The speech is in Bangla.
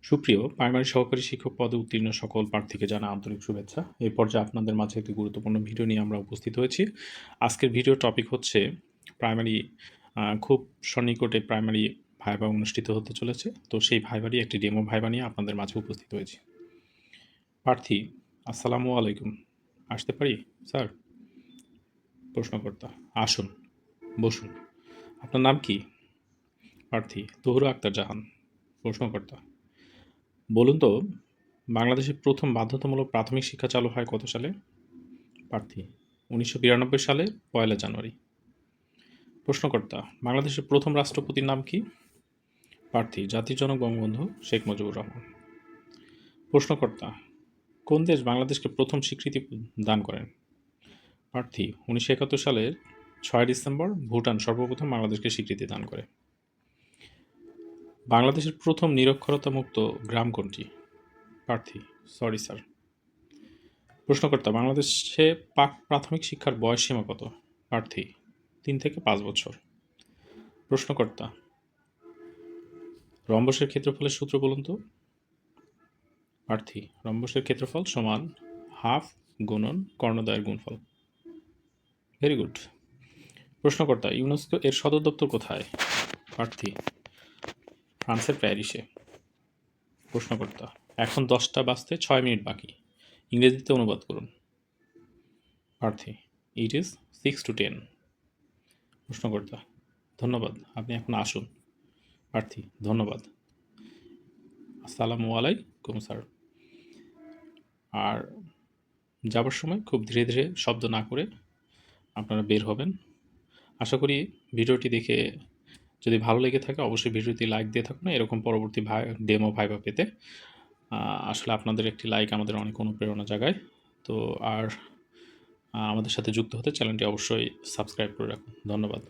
সুপ্রিয় প্রাইমারি সহকারী শিক্ষক পদে উত্তীর্ণ সকল প্রার্থীকে জানাই আন্তরিক শুভেচ্ছা। এই পর্যায়ে আপনাদের মাঝে একটি গুরুত্বপূর্ণ ভিডিও নিয়ে আমরা উপস্থিত হয়েছি। আজকের ভিডিওর টপিক হচ্ছে প্রাইমারি খুব সন্নিকটে প্রাইমারি ভাইভা অনুষ্ঠিত হতে চলেছে। তো সেই ভাইভারই একটি ডেমো ভাইভা নিয়ে আপনাদের মাঝে উপস্থিত হয়েছি। প্রার্থী, আসসালামু আলাইকুম। আসতে পারি স্যার? প্রশ্নকর্তা, আসুন, বসুন। আপনার নাম কি? প্রার্থী, তহুরা আক্তার জাহান। প্রশ্নকর্তা, বলুন তো বাংলাদেশের প্রথম বাধ্যতামূলক প্রাথমিক শিক্ষা চালু হয় কত সালে? প্রার্থী, 1992 সালের 1 জানুয়ারি। প্রশ্নকর্তা, বাংলাদেশের প্রথম রাষ্ট্রপতির নাম কি? প্রার্থী, জাতির জনক বঙ্গবন্ধু শেখ মুজিবুর রহমান। প্রশ্নকর্তা, কোন দেশ বাংলাদেশকে প্রথম স্বীকৃতি দান করেন? প্রার্থী, 1971 সালের 6 ডিসেম্বর ভুটান সর্বপ্রথম বাংলাদেশকে স্বীকৃতি দান করে। বাংলাদেশের প্রথম নিরক্ষরতা মুক্ত গ্রাম কোনটি? প্রার্থী, সরি স্যার। প্রশ্নকর্তা, বাংলাদেশে প্রাথমিক শিক্ষার বয়সসীমা কত? প্রার্থী, 3 থেকে 5 বছর। প্রশ্নকর্তা, রম্বসের ক্ষেত্রফলের সূত্র বলুন তো? প্রার্থী, রম্বসের ক্ষেত্রফল সমান হাফ গুণন কর্ণদ্বয়ের গুণফল। Very good. প্রশ্নকর্তা, ইউনেস্কো এর সদর দপ্তর কোথায়? প্রার্থী, ফ্রান্সের প্যারিসে। প্রশ্নকর্তা, এখন 10টা বাজতে 6 মিনিট বাকি, ইংরেজিতে অনুবাদ করুন। প্রার্থী, ইট ইজ 6 to 10। প্রশ্নকর্তা, ধন্যবাদ, আপনি এখন আসুন। প্রার্থী, ধন্যবাদ, আসসালামু আলাইকুম স্যার। আর যাবার সময় খুব ধীরে ধীরে শব্দ না করে আপনারা বের হবেন। আশা করি ভিডিওটি দেখে যদি ভালো লেগে থাকে অবশ্যই ভিডিওটি লাইক দিয়ে থাকুন। এরকম পরবর্তী ডেমো ভাইভা পেতে আসলে আপনাদের একটি লাইক আমাদের অনেক অনুপ্রেরণা জাগায়। তো আর আমাদের সাথে যুক্ত হতে চ্যানেলটি অবশ্যই সাবস্ক্রাইব করে রাখুন। ধন্যবাদ।